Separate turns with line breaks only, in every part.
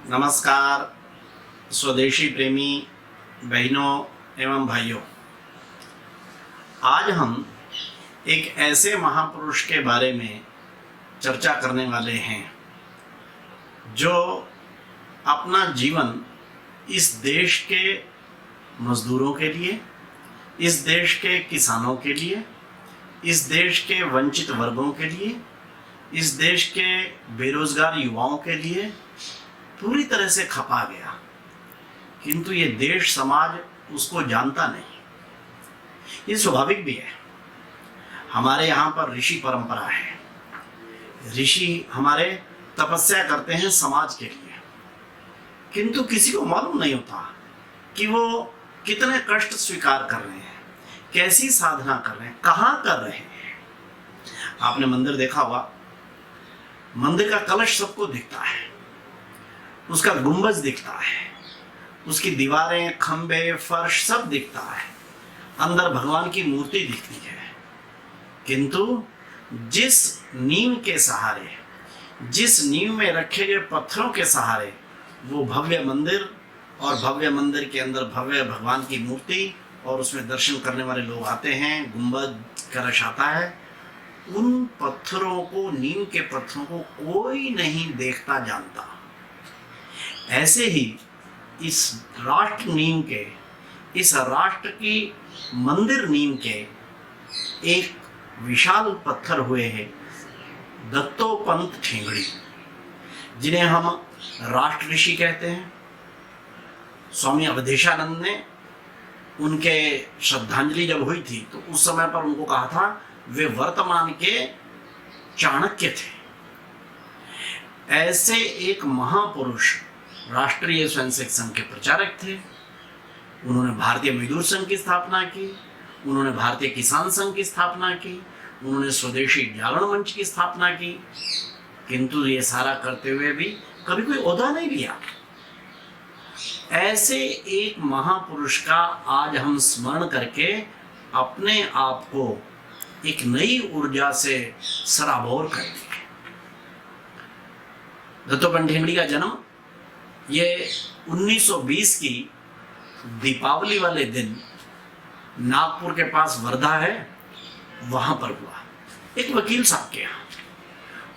नमस्कार स्वदेशी प्रेमी बहनों एवं भाइयों। आज हम एक ऐसे महापुरुष के बारे में चर्चा करने वाले हैं जो अपना जीवन इस देश के मजदूरों के लिए, इस देश के किसानों के लिए, इस देश के वंचित वर्गों के लिए, इस देश के बेरोजगार युवाओं के लिए पूरी तरह से खपा गया, किंतु ये देश समाज उसको जानता नहीं। ये स्वाभाविक भी है। हमारे यहाँ पर ऋषि परंपरा है। ऋषि हमारे तपस्या करते हैं समाज के लिए, किंतु किसी को मालूम नहीं होता कि वो कितने कष्ट स्वीकार कर रहे हैं, कैसी साधना कर रहे हैं, कहाँ कर रहे हैं। आपने मंदिर देखा होगा, मंदिर का कलश सबको दिखता है, उसका गुंबज दिखता है, उसकी दीवारें, खंबे, फर्श सब दिखता है, अंदर भगवान की मूर्ति दिखती है। किंतु जिस नींव के सहारे, जिस नींव में रखे गए पत्थरों के सहारे वो भव्य मंदिर और भव्य मंदिर के अंदर भव्य भगवान की मूर्ति और उसमें दर्शन करने वाले लोग आते हैं, गुंबद कलश आता है, उन पत्थरों को, नींव के पत्थरों को कोई नहीं देखता जानता। ऐसे ही इस राष्ट्र नींव के, इस राष्ट्र की मंदिर नींव के एक विशाल पत्थर हुए हैं दत्तोपंत ठेंगड़ी, जिन्हें हम राष्ट्र ऋषि कहते हैं। स्वामी अवधेशानंद ने उनके श्रद्धांजलि जब हुई थी तो उस समय पर उनको कहा था वे वर्तमान के चाणक्य थे। ऐसे एक महापुरुष राष्ट्रीय स्वयंसेवक संघ के प्रचारक थे। उन्होंने भारतीय मजदूर संघ की स्थापना की, उन्होंने भारतीय किसान संघ की स्थापना की, उन्होंने स्वदेशी जागरण मंच की स्थापना की, किंतु ये सारा करते हुए भी कभी कोई ओहदा नहीं लिया। ऐसे एक महापुरुष का आज हम स्मरण करके अपने आप को एक नई ऊर्जा से सराबोर करेंगे। दत्तोपंत ठेंगड़ी का जन्म ये 1920 की दीपावली वाले दिन नागपुर के पास वर्धा है, वहां पर हुआ, एक वकील साहब के यहाँ।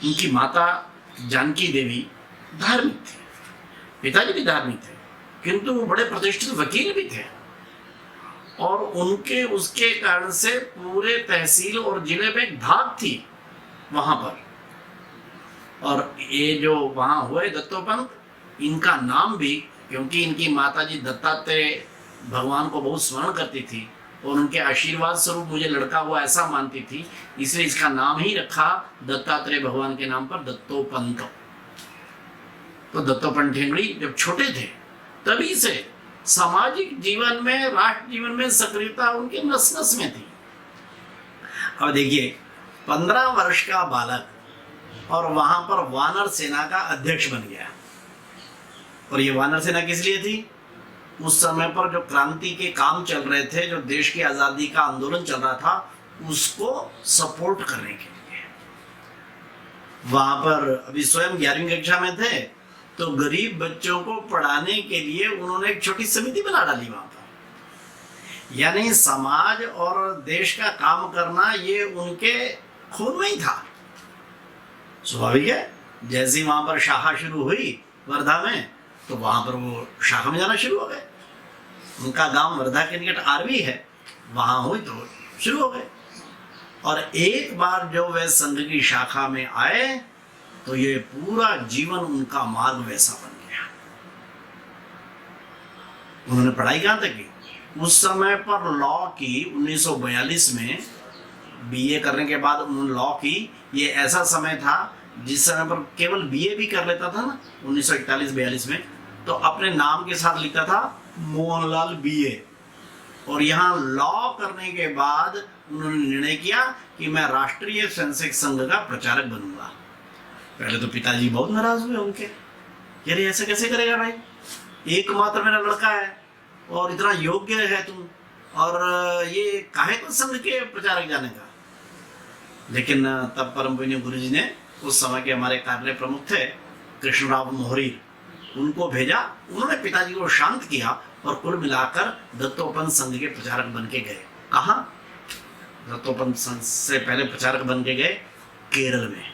उनकी माता जानकी देवी धार्मिक थे, पिताजी भी धार्मिक थे, किंतु वो बड़े प्रतिष्ठित वकील भी थे और उनके उसके कारण से पूरे तहसील और जिले में एक धाक थी वहां पर। और ये जो वहां हुए दत्तोपंत, इनका नाम भी, क्योंकि इनकी माताजी दत्तात्रेय भगवान को बहुत स्मरण करती थी और उनके आशीर्वाद स्वरूप मुझे लड़का हुआ ऐसा मानती थी, इसलिए इसका नाम ही रखा दत्तात्रेय भगवान के नाम पर दत्तोपंत। तो दत्तोपंत ठेंगड़ी जब छोटे थे तभी से सामाजिक जीवन में, राष्ट्र जीवन में सक्रियता उनके नस नस में थी। अब देखिए, 15 वर्ष का बालक और वहां पर वानर सेना का अध्यक्ष बन गया। और ये वानर सेना किस लिए थी? उस समय पर जो क्रांति के काम चल रहे थे, जो देश की आजादी का आंदोलन चल रहा था, उसको सपोर्ट करने के लिए। वहां पर अभी स्वयं 11वीं कक्षा में थे तो गरीब बच्चों को पढ़ाने के लिए उन्होंने एक छोटी समिति बना डाली वहां पर। यानी समाज और देश का काम करना ये उनके खून में ही था। स्वाभाविक है, जैसे वहां पर शाखा शुरू हुई वर्धा में तो वहां पर वो शाखा में जाना शुरू हो गए। उनका गांव वर्धा के निकट आरवी है, वहां हुई तो शुरू हो गए। और एक बार जो वे संघ की शाखा में आए तो ये पूरा जीवन उनका मार्ग वैसा बन गया। उन्होंने पढ़ाई कहां तक की? उस समय पर लॉ की 1942 में बीए करने के बाद उन्होंने लॉ की। ये ऐसा समय था जिस समय पर केवल बीए भी कर लेता था ना 1941-42 में, तो अपने नाम के साथ लिखता था मोहनलाल बीए। और यहाँ लॉ करने के बाद उन्होंने निर्णय किया कि मैं राष्ट्रीय स्वयंसेवक संघ का प्रचारक बनूंगा। पहले तो पिताजी बहुत नाराज हुए उनके, यार ऐसे कैसे करेगा भाई, एकमात्र मेरा लड़का है और इतना योग्य है तुम, और ये काहे को संघ के प्रचारक जाने का। लेकिन तब परम पूज्य गुरु जी ने, उस समय के हमारे कार्यालय प्रमुख थे कृष्णराव मोहरी, उनको भेजा, उन्होंने पिताजी को शांत किया और कुल मिलाकर दत्तोपंत संघ के प्रचारक बन के गए। कहाँ? दत्तोपंत संघ से पहले प्रचारक बन के गए केरल में।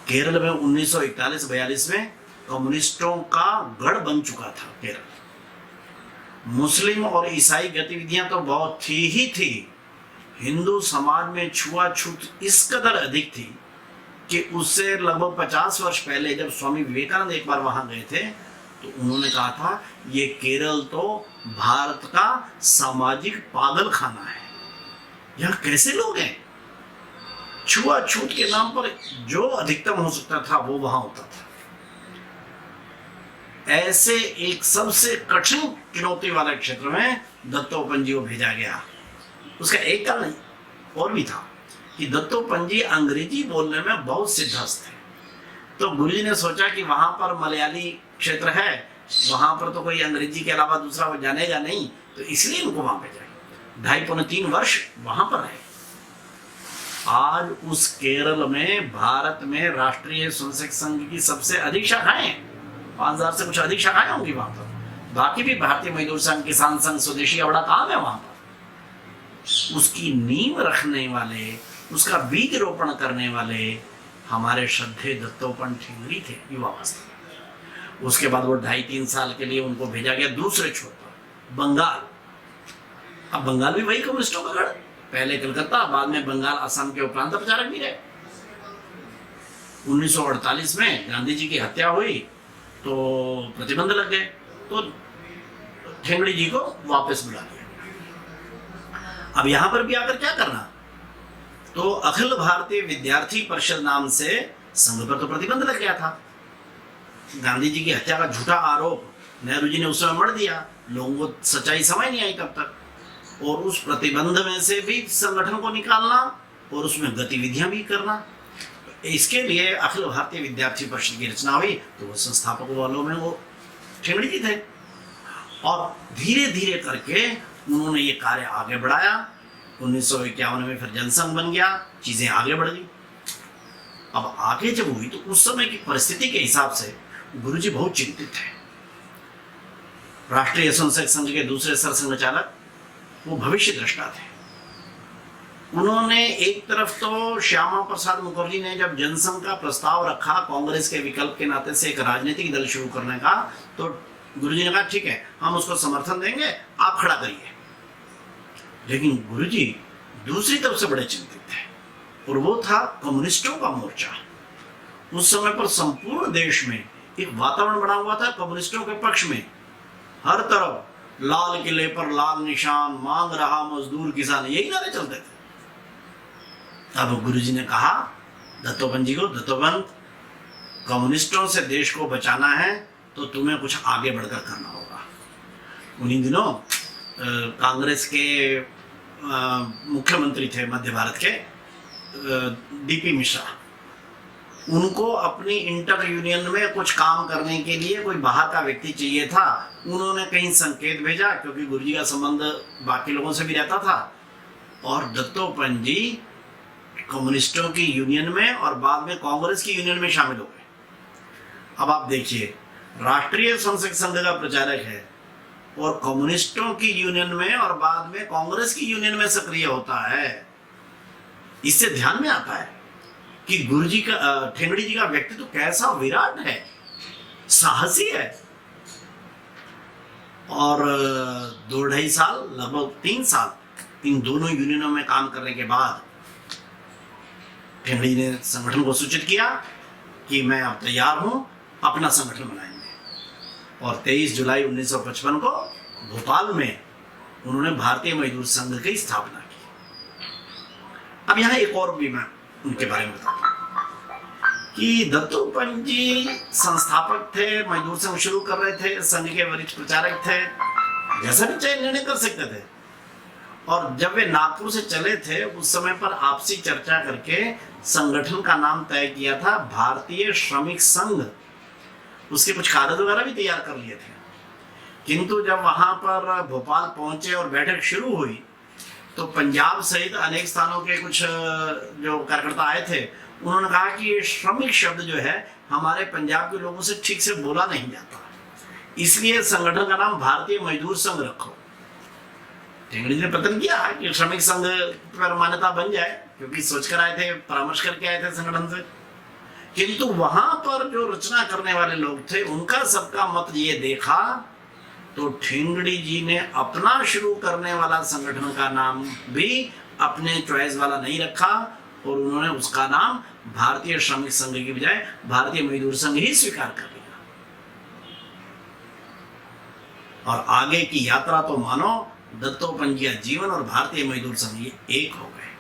केरल में 1941-42 में कम्युनिस्टों का गढ़ बन चुका था केरल। मुस्लिम और ईसाई गतिविधियां तो बहुत थी। हिंदू समाज में छुआछूत इस कदर अधिक थी कि उससे लगभग 50 वर्ष पहले जब स्वामी विवेकानंद एक बार वहां गए थे तो उन्होंने कहा था ये केरल तो भारत का सामाजिक पागल खाना है, यहाँ कैसे लोग हैं। छुआछूत के नाम पर जो अधिकतम हो सकता था वो वहां होता था। ऐसे एक सबसे कठिन चुनौती वाले क्षेत्र में दत्तोपंत जी को भेजा गया। उसका एक कारण और भी था कि दत्तोपंत जी अंग्रेजी बोलने में बहुत सिद्धहस्त थे। तो गुरुजी ने सोचा कि वहां पर मलयाली क्षेत्र है, वहां पर तो कोई अंग्रेजी के अलावा दूसरा वो जानेगा नहीं, तो इसलिए उनको वहां भेजा। 2.5-3 वर्ष वहां पर रहे। आज उस केरल में भारत में राष्ट्रीय स्वयंसेवक संघ की सबसे अधिक शाखाएं हैं, 5000 से कुछ अधिक शाखाएं होंगी वहां पर। बाकी भी भारतीय मजदूर संघ, किसान संघ, स्वदेशी का बड़ा काम है वहां पर। उसकी नींव रखने वाले, उसका बीज रोपण करने वाले हमारे श्रद्धेय दत्तोपंत ठेंगड़ी थे युवावस्था में। उसके बाद वो 2.5-3 साल के लिए उनको भेजा गया दूसरे छोर पर बंगाल। अब बंगाल भी वही कम्युनिस्टों का गढ़, पहले कलकत्ता, बाद में बंगाल, असम के उपरांत प्रचारक भी रहे। 1948 में गांधी जी की हत्या हुई तो प्रतिबंध लग गए, तो ठेंगड़ी जी को वापस बुला लिया। अब यहां पर भी आकर क्या करना, तो अखिल भारतीय विद्यार्थी परिषद नाम से संघ पर तो प्रतिबंध लग गया था। गांधी जी की हत्या का झूठा आरोप नेहरू जी ने उस समय मढ़ दिया, लोगों को सच्चाई समझ नहीं आई तब तक। और उस प्रतिबंध में से भी संगठन को निकालना और उसमें गतिविधियां भी करना, इसके लिए अखिल भारतीय विद्यार्थी परिषद की रचना हुई। तो वो संस्थापक वालों में वो ठेंगड़ी जी थे और धीरे धीरे करके उन्होंने ये कार्य आगे बढ़ाया। 1951 में फिर जनसंघ बन गया, चीजें आगे बढ़ गई। अब आगे जब हुई तो उस समय की परिस्थिति के हिसाब से गुरुजी बहुत चिंतित थे। राष्ट्रीय स्वयंसेवक संघ के दूसरे सरसंघचालक वो भविष्य दृष्टा थे। उन्होंने एक तरफ तो श्यामा प्रसाद मुखर्जी ने जब जनसंघ का प्रस्ताव रखा कांग्रेस के विकल्प के नाते से एक राजनीतिक दल शुरू करने का, तो गुरुजी ने कहा ठीक है हम उसको समर्थन देंगे, आप खड़ा करिए। लेकिन गुरुजी दूसरी तरफ से बड़े चिंतित थे और वो था कम्युनिस्टों का मोर्चा। उस समय पर संपूर्ण देश में एक वातावरण बना हुआ था कम्युनिस्टों के पक्ष में। हर तरफ लाल किले पर लाल निशान, मांग रहा मजदूर किसान, यही नारे चलते थे। तब गुरुजी ने कहा दत्तोपंत जी को, दत्तोपंत कम्युनिस्टों से देश को बचाना है तो तुम्हें कुछ आगे बढ़कर करना होगा। उन्हीं दिनों कांग्रेस के मुख्यमंत्री थे मध्य भारत के, डीपी मिश्रा। उनको अपनी इंटर यूनियन में कुछ काम करने के लिए कोई बाहर का व्यक्ति चाहिए था। उन्होंने कहीं संकेत भेजा, क्योंकि गुरुजी का संबंध बाकी लोगों से भी रहता था, और दत्तोपंत जी कम्युनिस्टों की यूनियन में और बाद में कांग्रेस की यूनियन में शामिल हो गए। अब आप देखिए, राष्ट्रीय स्वयंसेवक संघ का प्रचारक है और कम्युनिस्टों की यूनियन में और बाद में कांग्रेस की यूनियन में सक्रिय होता है। इससे ध्यान में आता है कि गुरुजी का, ठेंगड़ी जी का व्यक्तित्व कैसा विराट है, साहसी है। और 2-2.5 साल, लगभग 3 साल इन दोनों यूनियनों में काम करने के बाद ठेंगड़ी ने संगठन को सूचित किया कि मैं अब तैयार हूं, अपना संगठन बनाएंगे। और 23 जुलाई 1955 को भोपाल में उन्होंने भारतीय मजदूर संघ की स्थापना की। अब यहाँ एक और भी मैं उनके बारे में बताता हूँ कि दत्तोपंत जी संस्थापक थे, मजदूर संघ शुरू कर रहे थे, संघ के वरिष्ठ प्रचारक थे, जैसा भी चाहे निर्णय कर सकते थे। और जब वे नागपुर से चले थे उस समय पर आपसी चर्चा करके संगठन का नाम तय किया था भारतीय श्रमिक संघ। उसके कुछ कागज वगैरह भी तैयार कर लिए थे। किंतु जब वहां पर भोपाल पहुंचे और बैठक शुरू हुई तो पंजाब सहित अनेक स्थानों के कुछ जो कार्यकर्ता आए थे उन्होंने कहा कि ये श्रमिक शब्द जो है हमारे पंजाब के लोगों से ठीक से बोला नहीं जाता, इसलिए संगठन का नाम भारतीय मजदूर संघ रखो। टेंगड़ी ने पतन किया कि श्रमिक संघ पर मान्यता बन जाए, क्योंकि सोच कर आए थे, परामर्श करके आए थे संगठन से। किंतु वहां पर जो रचना करने वाले लोग थे उनका सबका मत ये देखा तो ठेंगड़ी जी ने अपना शुरू करने वाला संगठन का नाम भी अपने चॉइस वाला नहीं रखा और उन्होंने उसका नाम भारतीय श्रमिक संघ की बजाय भारतीय मजदूर संघ ही स्वीकार कर लिया। और आगे की यात्रा तो मानो दत्तोपंत जीवन और भारतीय मजदूर संघ ये एक हो गए।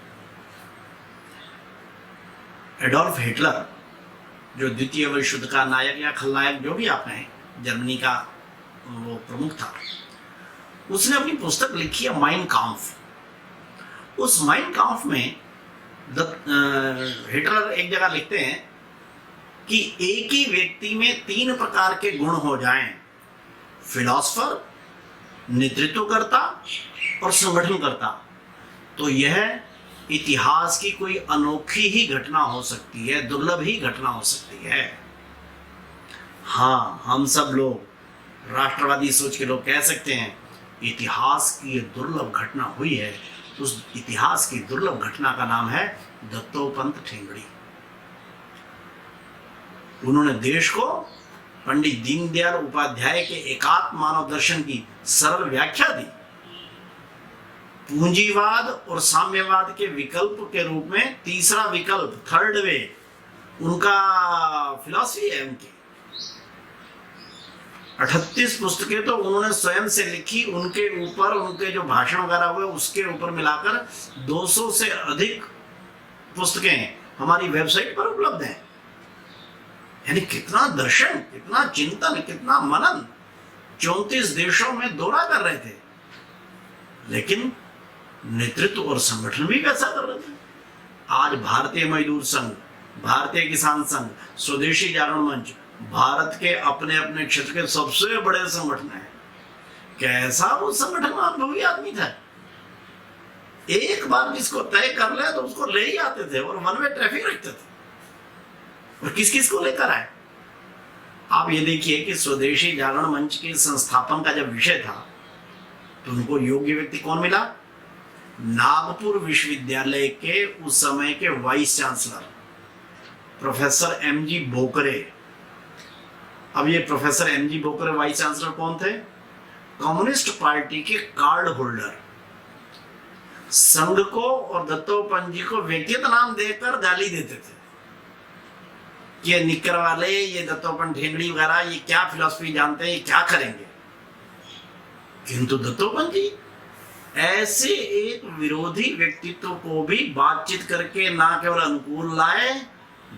एडोल्फ हिटलर जो द्वितीय विश्व युद्ध का नायक या खलनायक जो भी आप हैं, जर्मनी का वो प्रमुख था, उसने अपनी पुस्तक लिखी है माइन काम्फ। उस माइन काम्फ में हिटलर एक जगह लिखते हैं कि एक ही व्यक्ति में 3 प्रकार के गुण हो जाएं, फिलॉसफर, नेतृत्वकर्ता और संगठनकर्ता, तो यह इतिहास की कोई अनोखी ही घटना हो सकती है, दुर्लभ ही घटना हो सकती है। हाँ, हम सब लोग राष्ट्रवादी सोच के लोग कह सकते हैं इतिहास की ये दुर्लभ घटना हुई है। उस इतिहास की दुर्लभ घटना का नाम है दत्तोपंत ठेंगड़ी। उन्होंने देश को पंडित दीनदयाल उपाध्याय के एकात्म मानव दर्शन की सरल व्याख्या दी। पूंजीवाद और साम्यवाद के विकल्प के रूप में तीसरा विकल्प, थर्ड वे, उनका फिलॉसफी है उनकी। 38 पुस्तकें तो उन्होंने स्वयं से लिखी, उनके ऊपर उनके जो भाषण वगैरह हुए उसके ऊपर मिलाकर 200 से अधिक पुस्तकें हमारी वेबसाइट पर उपलब्ध हैं। यानी कितना दर्शन, कितना चिंतन, कितना मनन 34 देशों में दौरा कर रहे थे, लेकिन नेतृत्व और संगठन भी वैसा कर रहे थे। आज भारतीय मजदूर संघ, भारतीय किसान संघ, स्वदेशी जागरण मंच भारत के अपने अपने क्षेत्र के सबसे बड़े संगठन है। कैसा वो संगठन अनुभवी आदमी था, एक बार जिसको तय कर ले तो उसको ले ही आते थे और वन वे ट्रैफिक रखते थे। और किस किस को लेकर आए आप ये देखिए कि स्वदेशी जागरण मंच के संस्थापन का जब विषय था तो उनको योग्य व्यक्ति कौन मिला? नागपुर विश्वविद्यालय के उस समय के vice chancellor professor MG Bokre. अब ये professor MG Bokre vice chancellor कौन थे? कम्युनिस्ट पार्टी के कार्ड होल्डर। संघ को और दत्तोपंत जी को व्यक्तिगत नाम देकर गाली देते थे, ये निक्कर वाले, ये दत्तोपंत ठेंगड़ी वगैरह, ये क्या फिलॉसफी जानते हैं, ये क्या करेंगे। किंतु दत्तोपंत जी ऐसे एक विरोधी व्यक्तित्व को भी बातचीत करके ना केवल अनुकूल लाए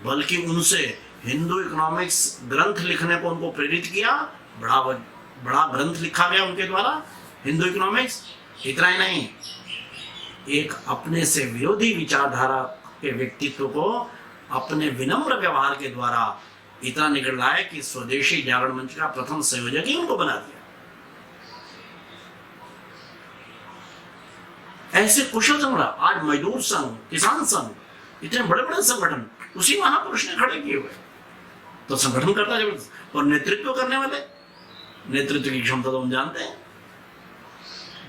बल्कि उनसे हिंदू इकोनॉमिक्स ग्रंथ लिखने को उनको प्रेरित किया। बड़ा ग्रंथ लिखा गया उनके द्वारा, हिंदू इकोनॉमिक्स। इतना ही नहीं, एक अपने से विरोधी विचारधारा के व्यक्तित्व को अपने विनम्र व्यवहार के द्वारा इतना निकल लाए कि स्वदेशी जागरण मंच का प्रथम संयोजक ही उनको बना दिया। ऐसे कुशल संगठन, आज मजदूर संघ, किसान संघ, इतने बड़े बड़े संगठन उसी महापुरुष ने खड़े किए हुए। तो संगठन करता जबरदस्त। और नेतृत्व करने वाले, नेतृत्व की क्षमता तो हम जानते हैं।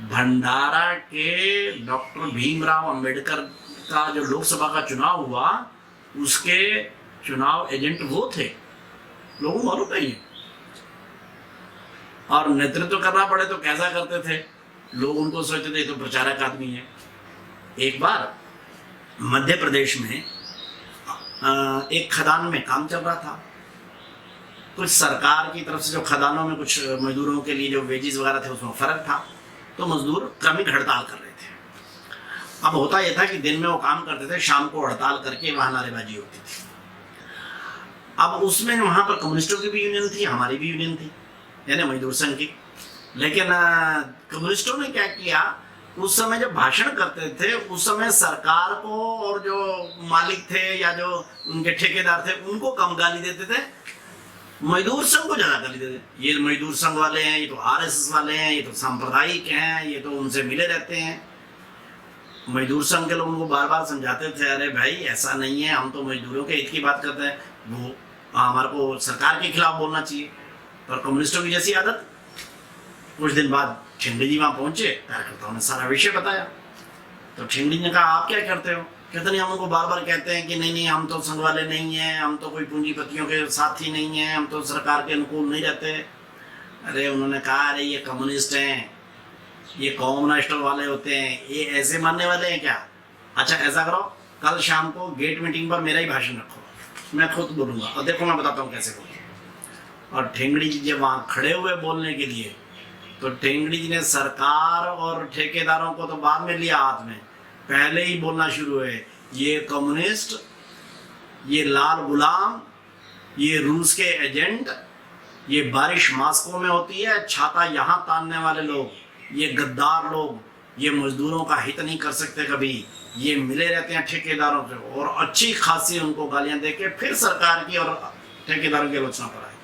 भंडारा के डॉक्टर भीमराव अंबेडकर का जो लोकसभा का चुनाव हुआ उसके चुनाव एजेंट वो थे, लोगों को मालूम नहीं। और नेतृत्व करना पड़े तो कैसा करते थे लोग, उनको सोचते थे तो प्रचारक आदमी है। एक बार मध्य प्रदेश में एक खदान में काम चल रहा था। कुछ सरकार की तरफ से जो खदानों में कुछ मजदूरों के लिए जो वेजेस वगैरह थे उसमें फर्क था, तो मजदूर क्रमिक हड़ताल कर रहे थे। अब होता यह था कि दिन में वो काम करते थे, शाम को हड़ताल करके वहां नारेबाजी होती थी। अब उसमें वहां पर कम्युनिस्टों की भी यूनियन थी, हमारी भी यूनियन थी, यानी मजदूर संघ की। लेकिन कम्युनिस्टों ने क्या किया, उस समय जब भाषण करते थे उस समय सरकार को और जो मालिक थे या जो उनके ठेकेदार थे उनको कम गाली देते थे, मजदूर संघ को ज्यादा गाली देते। ये मजदूर संघ वाले हैं, ये तो आरएसएस वाले हैं, ये तो सांप्रदायिक हैं, ये तो उनसे मिले रहते हैं। मजदूर संघ के लोग उनको बार बार समझाते थे, अरे भाई ऐसा नहीं है, हम तो मजदूरों के हित की बात करते हैं, वो हमारे को सरकार के खिलाफ बोलना चाहिए। पर कम्युनिस्टों की जैसी आदत। कुछ दिन बाद ठेंगड़ी जी वहाँ पहुंचे, कार्यकर्ताओं ने सारा विषय बताया। तो ठेंगड़ी ने कहा, आप क्या करते हो? कहते नहीं, हम उनको बार बार कहते हैं कि नहीं नहीं, हम तो संघ वाले नहीं हैं, हम तो कोई पूंजीपतियों के साथी नहीं हैं, हम तो सरकार के अनुकूल नहीं रहते। अरे उन्होंने कहा, अरे ये कम्युनिस्ट हैं, ये कम्युनिस्ट वाले होते हैं, ये ऐसे मानने वाले हैं क्या? अच्छा ऐसा करो, कल शाम को गेट मीटिंग पर मेरा ही भाषण रखो, मैं खुद बोलूँगा, और देखो मैं बताता हूँ कैसे बोलूँगा। और ठेंगड़ी जी जब वहाँ खड़े हुए बोलने के लिए, तो ठेंगड़ी जी ने सरकार और ठेकेदारों को तो बाद में लिया हाथ में, पहले ही बोलना शुरू हुए, ये कम्युनिस्ट, ये लाल गुलाम, ये रूस के एजेंट, ये बारिश मास्को में होती है, छाता यहाँ तानने वाले लोग, ये गद्दार लोग, ये मजदूरों का हित नहीं कर सकते कभी, ये मिले रहते हैं ठेकेदारों से। और अच्छी खासी उनको गालियां देके फिर सरकार की और ठेकेदारों की आलोचना पर आई।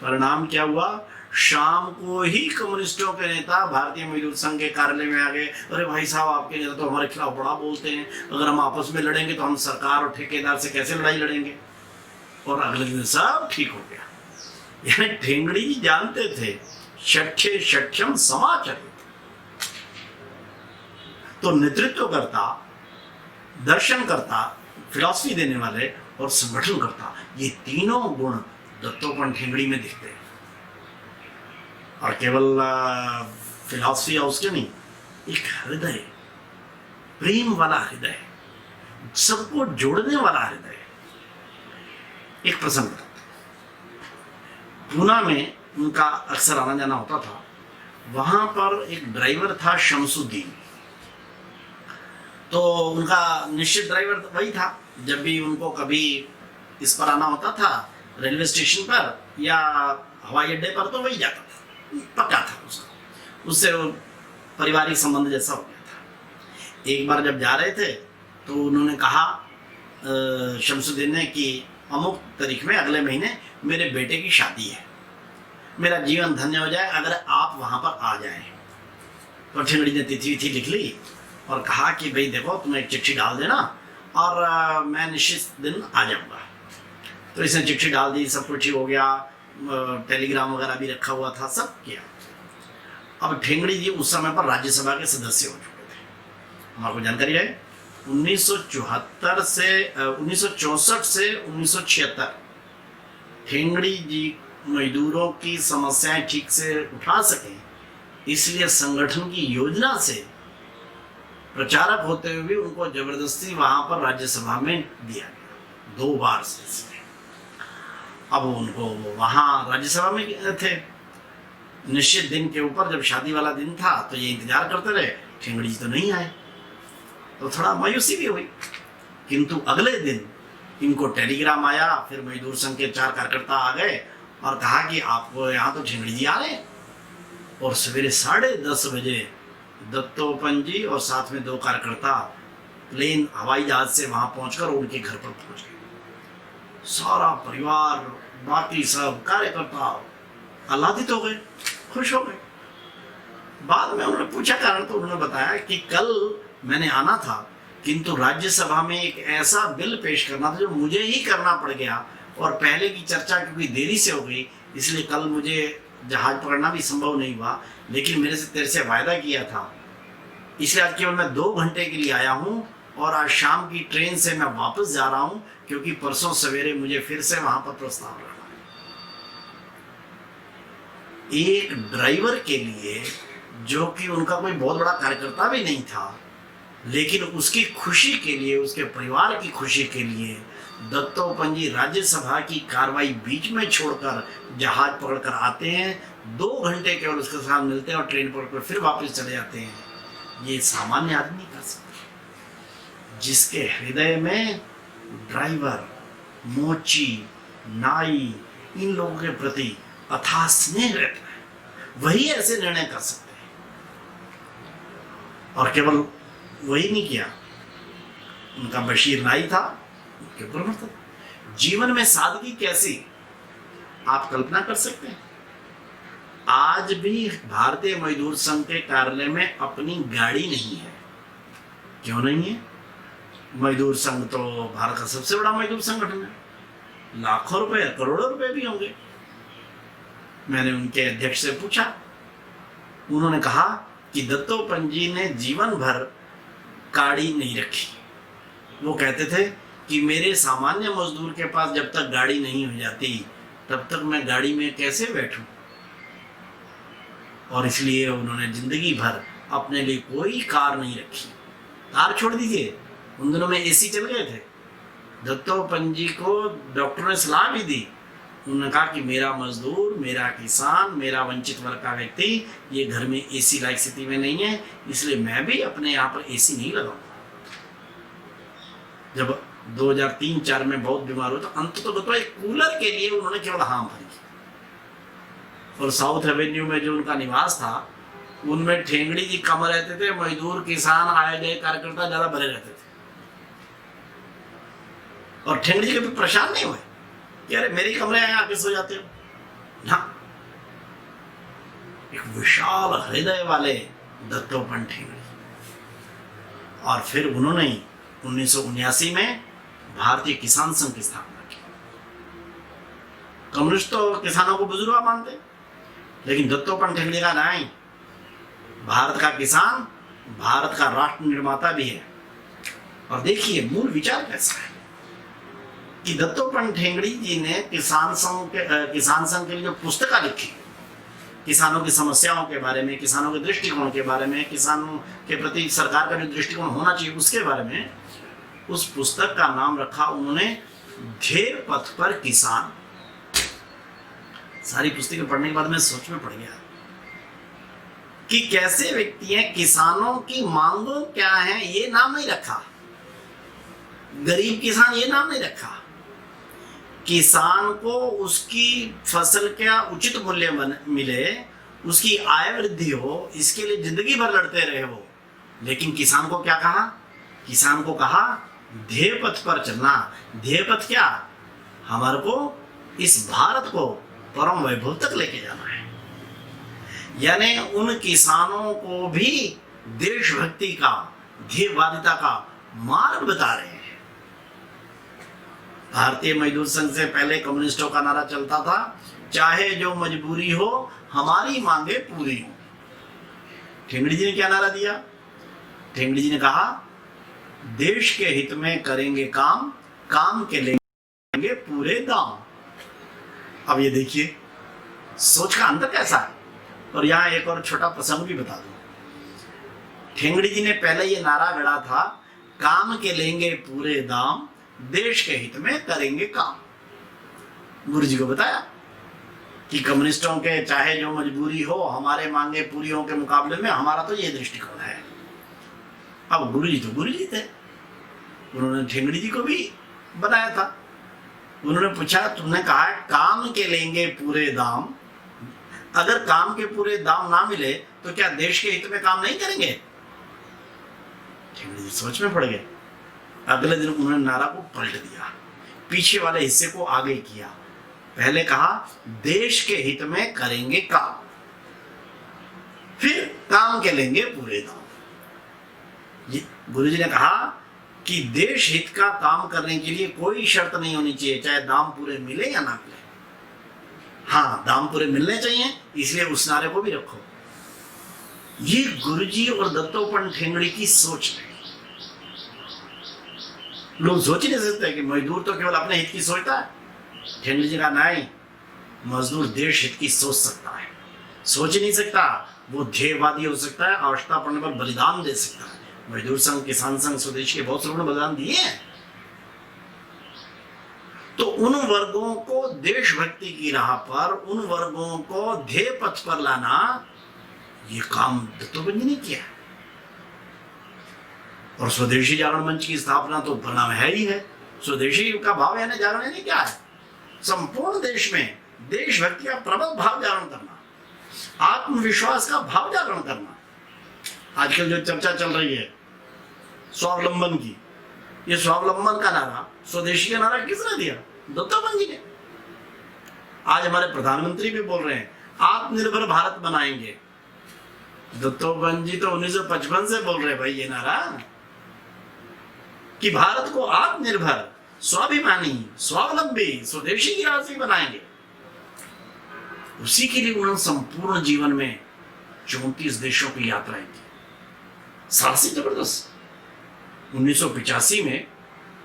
परिणाम क्या हुआ? शाम को ही कम्युनिस्टों के नेता भारतीय मजदूर संघ के कार्यालय में आ गए, अरे भाई साहब आपके नेता तो हमारे खिलाफ बड़ा बोलते हैं, अगर हम आपस में लड़ेंगे तो हम सरकार और ठेकेदार से कैसे लड़ाई लड़ेंगे? और अगले दिन सब ठीक हो गया। यानी ठेंगड़ी जी जानते थे शठ्य शठ्यम समाचरित। तो नेतृत्वकर्ता, दर्शनकर्ता, फिलॉसफी देने वाले और संगठनकर्ता, ये तीनों गुण दत्तोपंत ठेंगड़ी में दिखते हैं। और केवल फिलॉसफी हाउस के नहीं, एक हृदय, प्रेम वाला हृदय, सबको जोड़ने वाला हृदय। एक प्रसंग बताता हूं। पूना में उनका अक्सर आना जाना होता था। वहां पर एक ड्राइवर था शमसुद्दीन, तो उनका निश्चित ड्राइवर वही था। जब भी उनको कभी इस पर आना होता था, रेलवे स्टेशन पर या हवाई अड्डे पर, तो वही जाता था, पक्का था उसका, उससे पारिवारिक संबंध जैसा हो गया था। एक बार जब जा रहे थे तो उन्होंने कहा शमसुद्दीन ने कि अमुक तारीख में अगले महीने मेरे बेटे की शादी है, मेरा जीवन धन्य हो जाए अगर आप वहां पर आ जाएं। तो ठेंगड़ी ने तिथि विथि लिख ली और कहा कि भाई देखो, तुम एक चिट्ठी डाल देना और मैं निश्चित दिन आ जाऊंगा। तो इसने चिट्ठी डाल दी, सब कुछ हो गया, टेलीग्राम वगैरह भी रखा हुआ था, सब किया। अब ठेंगड़ी जी उस समय पर राज्यसभा के सदस्य हो चुके थे, हमारे को जानकारी है। 1974 से 1964 से 1976 ठेंगड़ी जी मजदूरों की समस्याएं ठीक से उठा सके, इसलिए संगठन की योजना से प्रचारक होते हुए भी उनको जबरदस्ती वहां पर राज्यसभा में दिया गया 2 बार से। अब उनको वहां राज्यसभा में थे, निश्चित दिन के ऊपर जब शादी वाला दिन था तो ये इंतजार करते रहे, ठेंगड़ी जी तो नहीं आए, तो थोड़ा मायूसी भी हुई। किंतु अगले दिन इनको टेलीग्राम आया, फिर मजदूर संघ के 4 कार्यकर्ता आ गए और कहा कि आपको यहाँ तो ठेंगड़ी जी आ रहे हैं। और सवेरे 10:30 बजे दत्तोपंत जी और साथ में 2 कार्यकर्ता प्लेन, हवाई जहाज से वहां पहुंचकर उनके घर पर पहुंच गए। सारा परिवार, बाकी सब कार्यकर्ता आह्लादित हो गए, खुश हो गए। बाद में उन्होंने पूछा कारण, तो उन्होंने बताया कि कल मैंने आना था, किंतु राज्यसभा में एक ऐसा बिल पेश करना था जो मुझे ही करना पड़ गया, और पहले की चर्चा क्योंकि देरी से हो गई, इसलिए कल मुझे जहाज पकड़ना भी संभव नहीं हुआ। लेकिन मेरे से तेरे से वायदा किया था, इसलिए आज केवल मैं 2 घंटे के लिए आया हूँ, और आज शाम की ट्रेन से मैं वापस जा रहा हूँ, क्योंकि परसों सवेरे मुझे फिर से वहां पर प्रस्ताव रखा। एक ड्राइवर के लिए, जो कि उनका कोई बहुत बड़ा कार्यकर्ता भी नहीं था, लेकिन उसकी खुशी के लिए, उसके परिवार की खुशी के लिए दत्तोपंत जी राज्यसभा की कार्रवाई बीच में छोड़कर जहाज पकड़कर आते हैं, 2 घंटे केवल उसके साथ मिलते हैं और ट्रेन पकड़कर फिर वापस चले जाते हैं। ये सामान्य आदमी कर सकता। जिसके हृदय में ड्राइवर, मोची, नाई, इन लोगों के प्रति अथाह स्नेह रहता है, वही ऐसे निर्णय कर सकते हैं। और केवल वही नहीं किया, उनका बशीर नाई था, उनके ऊपर था। जीवन में सादगी कैसी, आप कल्पना कर सकते हैं। आज भी भारतीय मजदूर संघ के कार्यालय में अपनी गाड़ी नहीं है, क्यों नहीं है? मजदूर संघ तो भारत का सबसे बड़ा मजदूर संगठन है, लाखों रुपए करोड़ों रुपए भी होंगे। मैंने उनके अध्यक्ष से पूछा, उन्होंने कहा कि दत्तोपंत जी ने जीवन भर गाड़ी नहीं रखी। वो कहते थे कि मेरे सामान्य मजदूर के पास जब तक गाड़ी नहीं हो जाती तब तक मैं गाड़ी में कैसे बैठूं, और इसलिए उन्होंने जिंदगी भर अपने लिए कोई कार नहीं रखी। कार छोड़ दीजिए, उन दिनों में एसी चल गए थे। दत्तोपंत जी को डॉक्टर ने सलाह भी दी, उन्होंने कहा कि मेरा मजदूर, मेरा किसान, मेरा वंचित वर्ग का व्यक्ति ये घर में एसी लायक स्थिति में नहीं है, इसलिए मैं भी अपने यहाँ पर एसी नहीं लगाऊंगा। जब 2003-4 में बहुत बीमार हुआ तो अंत तो एक कूलर के लिए उन्होंने केवल हाँ भरी। और साउथ एवेन्यू में जो उनका निवास था उनमें ठेंगड़ी जी कम रहते थे, मजदूर किसान आए गए कार्यकर्ता ज्यादा भरे रहते थे। और ठेंगड़ी जी कभी परेशान नहीं हुए कि अरे मेरे कमरे आए आके सो जाते हो ना। एक विशाल हृदय वाले दत्तोपंत ठेंगड़ी। और फिर उन्होंने 1979 में भारतीय किसान संघ की स्थापना की। कम्युनिस्ट तो किसानों को बुजुर्ग मानते, लेकिन दत्तोपंत ठेंगड़ी का नहीं, भारत का किसान भारत का राष्ट्र निर्माता भी है। और देखिए मूल विचार कैसा है कि दत्तोपंत ठेंगड़ी जी ने किसान संघ के लिए जो पुस्तकें लिखी, किसानों की समस्याओं के बारे में, किसानों के दृष्टिकोण के बारे में, किसानों के प्रति सरकार का जो दृष्टिकोण होना चाहिए उसके बारे में, उस पुस्तक का नाम रखा उन्होंने ध्येय पथ पर किसान। सारी पुस्तकें पढ़ने के बाद मैं सोच में पड़ गया कि कैसे व्यक्ति हैं, किसानों की मांगों क्या है ये नाम नहीं रखा, गरीब किसान ये नाम नहीं रखा, किसान को उसकी फसल का उचित मूल्य मिले, उसकी आय वृद्धि हो, इसके लिए जिंदगी भर लड़ते रहे वो। लेकिन किसान को क्या कहा? किसान को कहा ध्येय पथ पर चलना। ध्येय पथ क्या? हमारे को इस भारत को परम वैभव तक लेके जाना है। यानी उन किसानों को भी देशभक्ति का, ध्येयवादिता का मार्ग बता रहे हैं। भारतीय मजदूर संघ से पहले कम्युनिस्टों का नारा चलता था, चाहे जो मजबूरी हो हमारी मांगे पूरी हो। ठेंगड़ी जी ने क्या नारा दिया? ठेंगड़ी जी ने कहा देश के हित में करेंगे काम, काम के लेंगे पूरे दाम। अब ये देखिए सोच का अंतर कैसा है। और यहाँ एक और छोटा प्रसंग भी बता दूं। ठेंगड़ी जी ने पहले ये नारा गढ़ा था, काम के लेंगे पूरे दाम, देश के हित में करेंगे काम। गुरु जी को बताया कि कम्युनिस्टों के चाहे जो मजबूरी हो हमारे मांगे पूरी हो के मुकाबले में हमारा तो ये दृष्टिकोण है। अब गुरु जी तो गुरु जी थे, उन्होंने ठेंगड़ी जी को भी बनाया था। उन्होंने पूछा, तुमने कहा काम के लेंगे पूरे दाम, अगर काम के पूरे दाम ना मिले तो क्या देश के हित में काम नहीं करेंगे? ठेंगड़ी जी सोच में पड़ गए। अगले दिन उन्होंने नारा को पलट दिया, पीछे वाले हिस्से को आगे किया। पहले कहा देश के हित में करेंगे काम, फिर काम के लेंगे पूरे दाम। गुरुजी ने कहा कि देश हित का काम करने के लिए कोई शर्त नहीं होनी चाहिए, चाहे दाम पूरे मिले या ना मिले। हाँ, दाम पूरे मिलने चाहिए, इसलिए उस नारे को भी रखो। ये गुरुजी और दत्तोपंत ठेंगड़ी की सोच है। लोग सोच ही नहीं सकते कि मजदूर तो केवल अपने हित की सोचता है। ठेंगड़ी जी का नहीं, मजदूर देश हित की सोच सकता है, सोच ही नहीं सकता। वो ध्येयवादी हो सकता है, आवश्यकता पड़ने पर बलिदान दे सकता है। मजदूर संघ, किसान संघ, स्वदेश के बहुत से लोगों ने बलिदान दिए हैं। तो उन वर्गों को देशभक्ति की राह पर, उन वर्गों को ध्येय पथ पर लाना, ये काम दत्तोपंत जी ने किया। और स्वदेशी जागरण मंच की स्थापना तो परिणाम है ही है। स्वदेशी का भाव यानी जागरण यानी क्या है? संपूर्ण देश में देशभक्ति का प्रबल भाव जागरण करना, आत्मविश्वास का भाव जागरण करना। आजकल जो चर्चा चल रही है स्वावलंबन की, ये स्वावलंबन का नारा, स्वदेशी का नारा किसने दिया? दत्तोपंत जी ने। आज हमारे प्रधानमंत्री भी बोल रहे हैं आत्मनिर्भर भारत बनाएंगे। दत्तोपंत जी तो 1955 से बोल रहे हैं भाई ये नारा। कि भारत को आत्मनिर्भर, स्वाभिमानी, स्वावलंबी, स्वदेशी की राष्ट्र बनाएंगे। उसी के लिए उन्होंने संपूर्ण जीवन में 34 देशों की यात्राएं की। साहसी जबरदस्त। 1985 में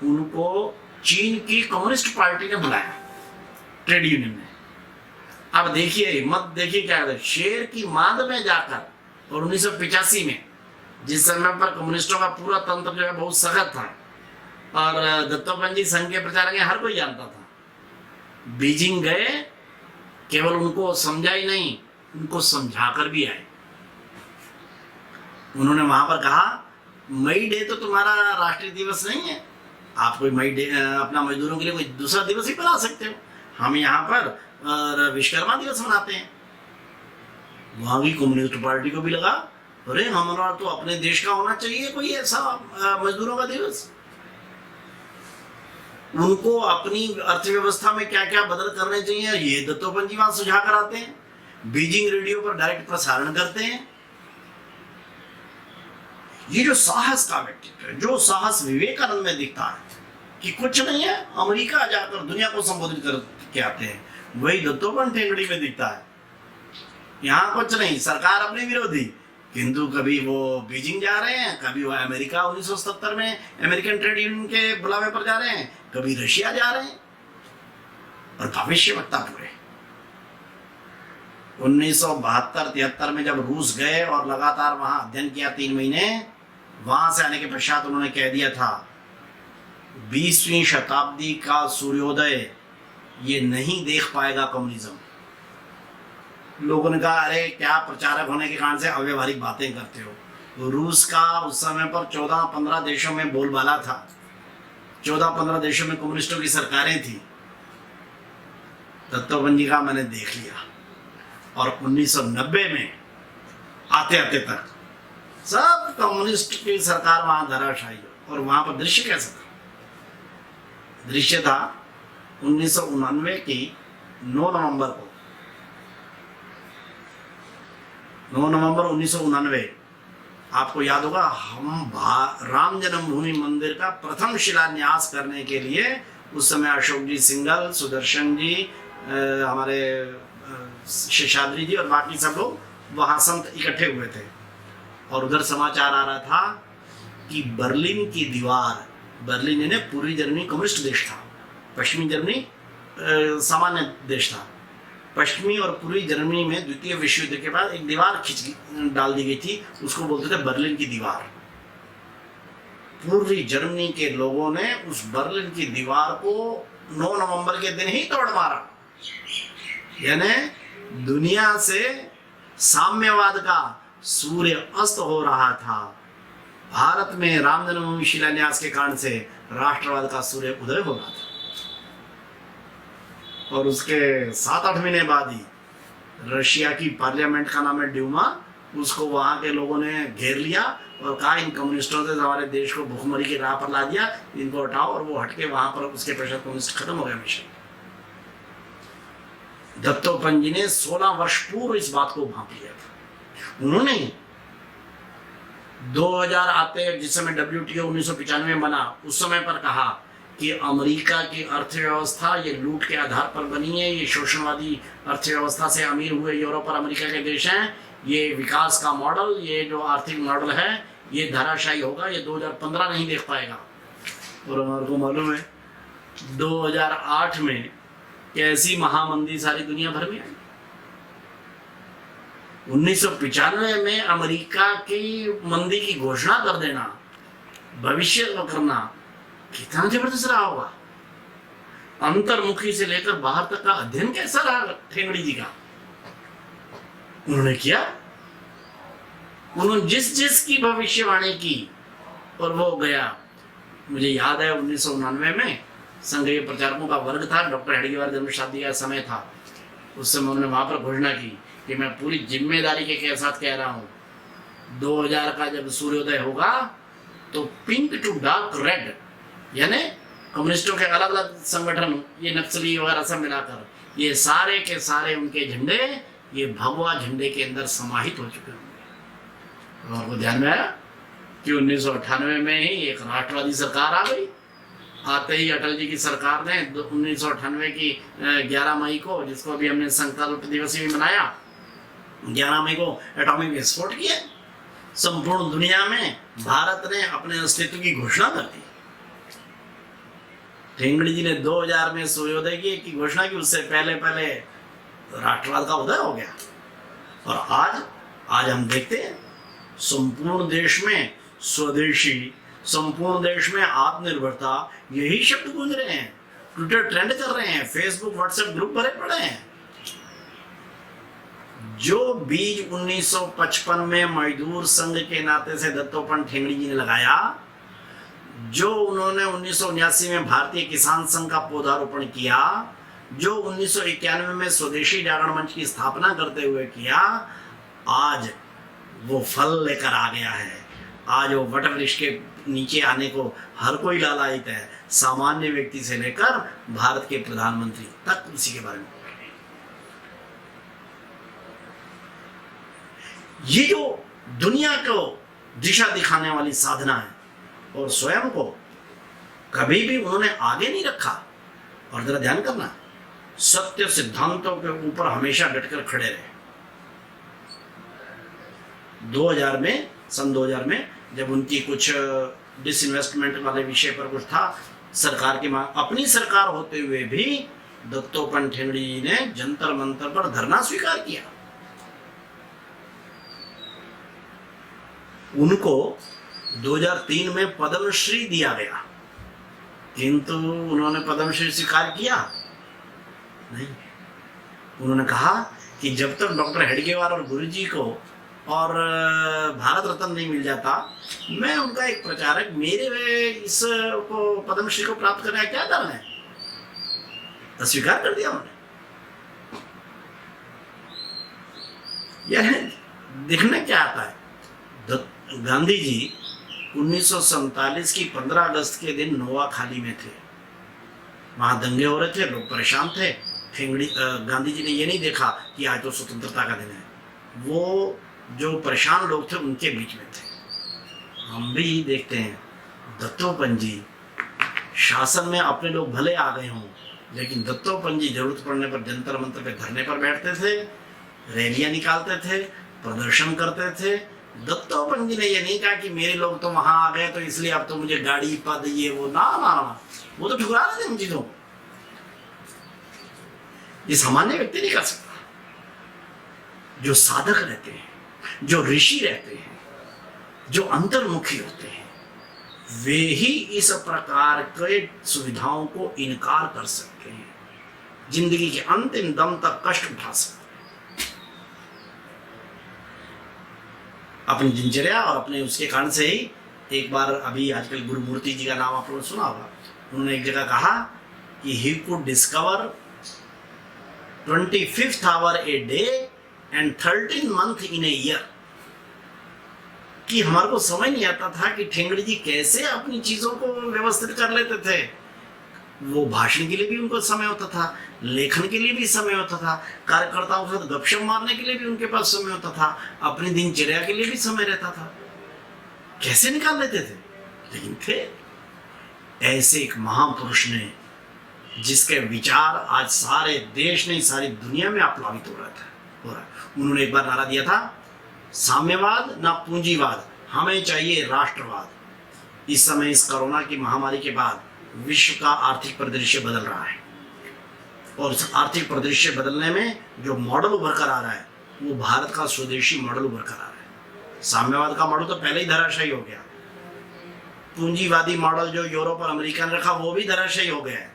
उनको चीन की कम्युनिस्ट पार्टी ने बुलाया, ट्रेड यूनियन ने। अब देखिए हिम्मत, देखिए क्या है, शेर की मांद में जाकर। और 1985 में जिस समय पर कम्युनिस्टों का पूरा तंत्र जो है बहुत सख्त था और दत्तोपंत संघ के प्रचारक हर कोई जानता था, बीजिंग गए, केवल उनको समझा ही नहीं, उनको समझाकर भी आए। उन्होंने वहां पर कहा मई डे तो तुम्हारा राष्ट्रीय दिवस नहीं है, आप कोई मई डे अपना मजदूरों के लिए कोई दूसरा दिवस ही बना सकते हो, हम यहाँ पर विश्वकर्मा दिवस मनाते हैं। वहां की कम्युनिस्ट पार्टी को भी लगा अरे हमारा तो अपने देश का होना चाहिए कोई ऐसा मजदूरों का दिवस। उनको अपनी अर्थव्यवस्था में क्या क्या बदल करने चाहिए ये दत्तोपंत जी वहां सुझा कर आते हैं, बीजिंग रेडियो पर डायरेक्ट प्रसारण करते हैं। ये जो साहस का व्यक्तित्व है, जो साहस विवेकानंद में दिखता है कि कुछ नहीं है, अमेरिका जाकर दुनिया को संबोधित करके आते हैं, वही दत्तोपंत ठेंगड़ी में दिखता है। यहाँ कुछ नहीं, सरकार अपने विरोधी, किंतु कभी वो बीजिंग जा रहे हैं, कभी वो अमेरिका 1977 में अमेरिकन ट्रेड यूनियन के बुलावे पर जा रहे हैं, कभी रशिया जा रहे हैं, और भविष्यवक्ता पूरे। 1972-73 में जब रूस गए और लगातार वहां अध्ययन किया 3 महीने, वहां से आने के पश्चात उन्होंने कह दिया था 20वीं शताब्दी का सूर्योदय ये नहीं देख पाएगा कम्युनिज्म। लोगों ने कहा अरे क्या प्रचारक होने के कारण से अव्यवहारिक बातें करते हो। तो रूस का उस समय पर 14-15 देशों में बोलबाला था, 14-15 देशों में कम्युनिस्टों की सरकारें थी। दत्तोपंत जी का मैंने देख लिया, और 1990 में आते आते तक सब कम्युनिस्ट की सरकार वहां धराशायी। और वहां पर दृश्य कैसा था? दृश्य था 1999 की 9 नवंबर को, 9 नवंबर 1999, आपको याद होगा, हम राम जन्मभूमि मंदिर का प्रथम शिलान्यास करने के लिए उस समय अशोक जी सिंघल, सुदर्शन जी, हमारे शेषाद्री जी और बाकी सब लोग वहां संत इकट्ठे हुए थे। और उधर समाचार आ रहा था कि बर्लिन की दीवार, बर्लिन यानी पूर्वी जर्मनी कम्युनिस्ट देश था, पश्चिमी जर्मनी सामान्य देश था। पश्चिमी और पूर्वी जर्मनी में द्वितीय विश्व युद्ध के बाद एक दीवार डाल दी गई थी, उसको बोलते थे बर्लिन की दीवार। पूर्वी जर्मनी के लोगों ने उस बर्लिन की दीवार को 9 नवंबर के दिन ही तोड़ मारा। यानी दुनिया से साम्यवाद का सूर्य अस्त हो रहा था, भारत में राम जन्मभूमि शिलान्यास के कारण से राष्ट्रवाद का सूर्य उदय हो रहा था। और उसके 7-8 महीने बाद ही रशिया की पार्लियामेंट का नाम है ड्यूमा, उसको वहां के लोगों ने घेर लिया और कहा इन कम्युनिस्टों से हमारे देश को भुखमरी की राह पर ला दिया, इनको हटाओ। और वो हटके वहां पर उसके पश्चात कम्युनिस्ट खत्म हो गया मिशन। दत्तोपंत जी ने 16 वर्ष पूर्व इस बात को भांप लिया था। उन्होंने 2000 आते, जिस समय WTO 1995 में बना, उस समय पर कहा कि अमेरिका की अर्थव्यवस्था ये लूट के आधार पर बनी है, ये शोषणवादी अर्थव्यवस्था से अमीर हुए यूरोप और अमेरिका के देश हैं, ये विकास का मॉडल, ये जो आर्थिक मॉडल है ये धराशायी होगा, ये 2015 नहीं देख पाएगा। और हमारे को मालूम है 2008 में कैसी महामंदी सारी दुनिया भर में आई। 1995 में अमेरिका की मंदी की घोषणा कर देना, भविष्य करना, कितना जबरदस्त रहा होगा। अंतर्मुखी से लेकर बाहर तक का अध्ययन कैसा रहा ठेंगड़ी जी का, उन्होंने किया। उन्होंने जिस की भविष्यवाणी की और वो गया। मुझे याद है 1999 में संघीय प्रचारकों का वर्ग था, डॉक्टर हेडगेवार जन्म शताब्दी का समय था। उस समय उन्होंने वहां पर घोषणा की कि मैं पूरी जिम्मेदारी के साथ कह रहा हूं, 2000 का जब सूर्योदय होगा तो पिंक टू डार्क रेड, यानी कम्युनिस्टों के अलग अलग संगठन, ये नक्सली वगैरह सब मिलाकर, ये सारे के सारे उनके झंडे ये भगवा झंडे के अंदर समाहित हो चुके होंगे। और वो ध्यान में आया कि 1998 में ही एक राष्ट्रवादी सरकार आ गई। आते ही अटल जी की सरकार ने 1998 की 11 मई को, जिसको अभी हमने संकल्प दिवस भी मनाया, 11 मई को एटॉमिक विस्फोट किया। संपूर्ण दुनिया में भारत ने अपने अस्तित्व की घोषणा कर दी। ठेंगड़ी जी ने 2000 में सूर्योदय की घोषणा की, उससे पहले पहले राष्ट्रवाद का उदय हो गया। और आज हम देखते हैं संपूर्ण देश में स्वदेशी, संपूर्ण देश में आत्मनिर्भरता, यही शब्द गूंज रहे हैं, ट्विटर ट्रेंड कर रहे हैं, फेसबुक व्हाट्सएप ग्रुप भरे पड़े हैं। जो बीज 1955 में मजदूर संघ के नाते से दत्तोपंत ठेंगड़ी जी ने लगाया, जो उन्होंने 1979 में भारतीय किसान संघ का पौधारोपण किया, जो 1991 में स्वदेशी जागरण मंच की स्थापना करते हुए किया, आज वो फल लेकर आ गया है। आज वो वट वृक्ष के नीचे आने को हर कोई लालायित है, सामान्य व्यक्ति से लेकर भारत के प्रधानमंत्री तक उसी के बारे में। ये जो दुनिया को दिशा दिखाने वाली साधना है, और स्वयं को कभी भी उन्होंने आगे नहीं रखा। और जरा ध्यान करना, सत्य सिद्धांतों के ऊपर हमेशा डटकर खड़े रहे। 2000 में जब उनकी कुछ डिसइन्वेस्टमेंट वाले विषय पर कुछ था, सरकार की मांग, अपनी सरकार होते हुए भी दत्तोपंत ठेंगड़ी जी ने जंतर मंतर पर धरना स्वीकार किया। उनको 2003 में पद्मश्री दिया गया, किंतु उन्होंने पद्मश्री स्वीकार किया नहीं। उन्होंने कहा कि जब तक डॉक्टर हेडगेवार और गुरुजी को और भारत रत्न नहीं मिल जाता, मैं उनका एक प्रचारक, मेरे इस को पद्मश्री को प्राप्त करने का क्या कारण है, तो स्वीकार कर दिया उन्होंने। यह दिखने क्या आता है, गांधी जी 1947 की 15 अगस्त के दिन नोआखाली में थे। वहां दंगे हो रहे थे, लोग परेशान थे। गांधी जी ने ये नहीं देखा कि आज तो स्वतंत्रता का दिन है, वो जो परेशान लोग थे उनके बीच में थे। हम भी देखते हैं दत्तोपंत जी शासन में अपने लोग भले आ गए हों, लेकिन दत्तोपंत जी जरूरत पड़ने पर जंतर मंतर पे धरने पर बैठते थे, रैलियां निकालते थे, प्रदर्शन करते थे। दत्तोपंत जी ने ये नहीं कहा कि मेरे लोग तो वहां आ गए तो इसलिए अब तो मुझे गाड़ी पद ये वो, ना, वो तो ठुकरा रहे थे उन चीजों को। ये सामान्य व्यक्ति नहीं कर सकता। जो साधक रहते हैं, जो ऋषि रहते हैं, जो अंतर्मुखी होते हैं, वे ही इस प्रकार के सुविधाओं को इनकार कर सकते हैं, जिंदगी के अंतिम दम तक कष्ट उठा सकते हैं। अपनी दिनचर्या और अपने उसके कारण से ही, एक बार अभी आजकल गुरुमूर्ति जी का नाम आप लोगों ने सुना होगा, उन्होंने एक जगह कहा कि he could discover 25th hour a day and 13 month in a year। कि हमारे को समझ नहीं आता था कि ठेंगड़ी जी कैसे अपनी चीजों को व्यवस्थित कर लेते थे। वो भाषण के लिए भी उनको समय होता था, लेखन के लिए भी समय होता था, कार्यकर्ताओं के साथ गपशप मारने के लिए भी उनके पास समय होता था, अपनी दिनचर्या के लिए भी समय रहता था। कैसे निकाल लेते थे? लेकिन थे ऐसे एक महापुरुष ने, जिसके विचार आज सारे देश नहीं सारी दुनिया में अपलावित हो रहा है। उन्होंने एक बार नारा दिया था, साम्यवाद ना पूंजीवाद, हमें चाहिए राष्ट्रवाद। इस समय इस कोरोना की महामारी के बाद विश्व का आर्थिक परिदृश्य बदल रहा है, और इस आर्थिक परिदृश्य बदलने में जो मॉडल उभर कर आ रहा है वो भारत का स्वदेशी मॉडल उभर कर आ रहा है। साम्यवाद का मॉडल तो पहले ही धराशायी हो गया, पूंजीवादी मॉडल जो यूरोप और अमेरिका ने रखा वो भी धराशायी हो गया है।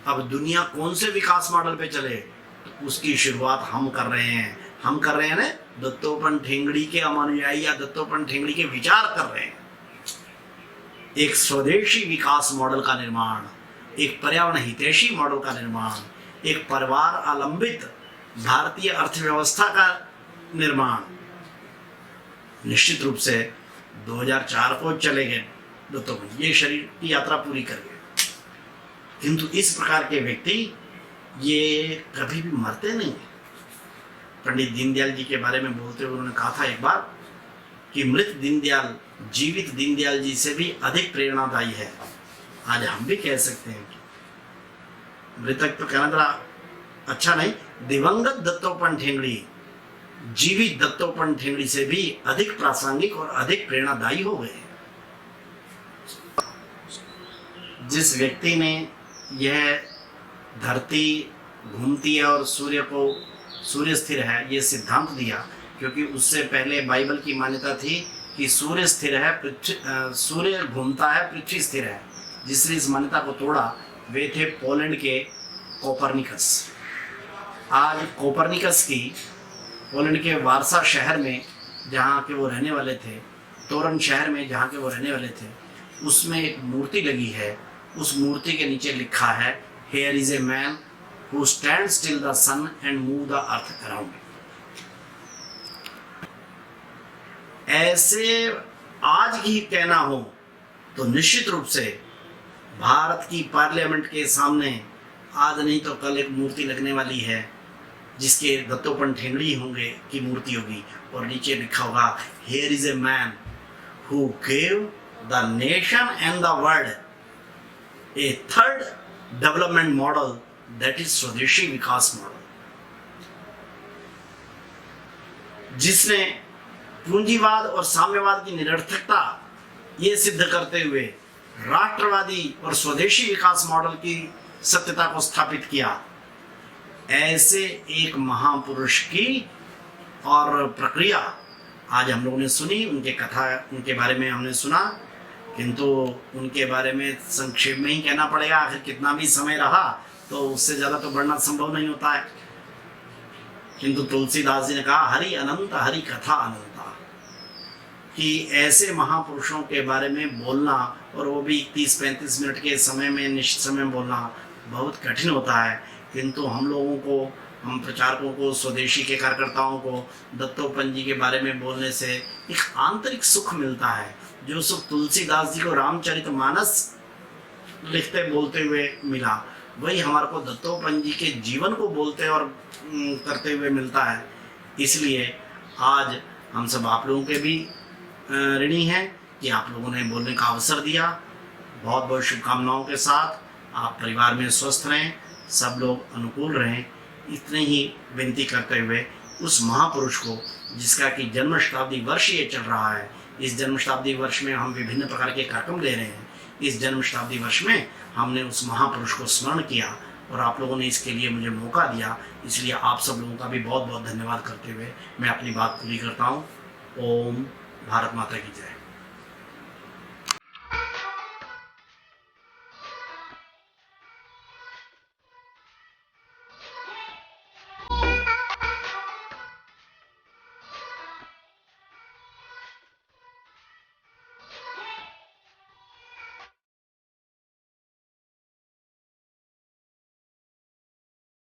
अब दुनिया कौन से विकास मॉडल पे चले, उसकी शुरुआत हम कर रहे हैं। हम कर रहे हैं ना, दत्तोपंत ठेंगड़ी के अनुयायी या दत्तोपंत ठेंगड़ी के विचार कर रहे हैं। एक स्वदेशी विकास मॉडल का निर्माण, एक पर्यावरण हितैषी मॉडल का निर्माण, एक परिवार आलंबित भारतीय अर्थव्यवस्था का निर्माण। निश्चित रूप से 2004 को चले गए दत्तोपंत, ये शरीर की यात्रा पूरी कर गए, किंतु इस प्रकार के व्यक्ति ये कभी भी मरते नहीं। पंडित दीनदयाल जी के बारे में बोलते हुए उन्होंने कहा था एक बार कि मृत दीनदयाल जीवित दीनदयाल जी से भी अधिक प्रेरणादायी है। आज हम भी कह सकते हैं, मृतक तो कहना थोड़ा अच्छा नहीं, दिवंगत दत्तोपंत ठेंगड़ी जीवित दत्तोपंत ठेंगड़ी से भी अधिक प्रासंगिक और अधिक प्रेरणादायी हो गए। जिस व्यक्ति ने यह धरती घूमती है और सूर्य स्थिर है ये सिद्धांत दिया, क्योंकि उससे पहले बाइबल की मान्यता थी कि सूर्य स्थिर है, सूर्य घूमता है, पृथ्वी स्थिर है। जिसने इस मान्यता को तोड़ा वे थे पोलैंड के कोपरनिकस। आज कोपरनिकस की पोलैंड के वारसा शहर में जहाँ के वो रहने वाले थे, तोरन शहर में जहाँ के वो रहने वाले थे, उसमें एक मूर्ति लगी है। उस मूर्ति के नीचे लिखा है, Here is a man who stands still the sun and move the earth around. ऐसे आज ही कहना हो तो निश्चित रूप से भारत की पार्लियामेंट के सामने आज नहीं तो कल एक मूर्ति लगने वाली है, जिसके दत्तोपंत ठेंगड़ी होंगे की मूर्ति होगी और नीचे लिखा होगा, Here is a man who gave the nation and the world a third development model, that is स्वदेशी विकास मॉडल। जिसने पूंजीवाद और साम्यवाद की निरर्थकता ये सिद्ध करते हुए राष्ट्रवादी और स्वदेशी विकास मॉडल की सत्यता को स्थापित किया। ऐसे एक महापुरुष की और प्रक्रिया आज हम लोगों ने सुनी, उनके कथा, उनके बारे में हमने सुना, किंतु उनके बारे में संक्षेप में ही कहना पड़ेगा। आखिर कितना भी समय रहा तो उससे ज़्यादा तो बढ़ना संभव नहीं होता है। किंतु तुलसीदास जी ने कहा, हरि अनंत हरि कथा अनंता, कि ऐसे महापुरुषों के बारे में बोलना और वो भी 30-35 मिनट के समय में, निश्चित समय में बोलना बहुत कठिन होता है। किंतु हम लोगों को, हम प्रचारकों को, स्वदेशी के कार्यकर्ताओं को दत्तोपंत जी के बारे में बोलने से एक आंतरिक सुख मिलता है, जो सुख तुलसीदास जी को रामचरितमानस लिखते बोलते हुए मिला, वही हमारे को दत्तोपंत जी के जीवन को बोलते और करते हुए मिलता है। इसलिए आज हम सब आप लोगों के भी ऋणी हैं कि आप लोगों ने बोलने का अवसर दिया। बहुत बहुत शुभकामनाओं के साथ आप परिवार में स्वस्थ रहें, सब लोग अनुकूल रहें, इतने ही विनती करते हुए उस महापुरुष को जिसका कि जन्म शताब्दी वर्ष ये चल रहा है, इस जन्म शताब्दी वर्ष में हम विभिन्न प्रकार के कार्यक्रम ले रहे हैं। इस जन्म शताब्दी वर्ष में हमने उस महापुरुष को स्मरण किया और आप लोगों ने इसके लिए मुझे मौका दिया, इसलिए आप सब लोगों का भी बहुत बहुत धन्यवाद करते हुए मैं अपनी बात पूरी करता हूँ। ओम भारत माता की जय।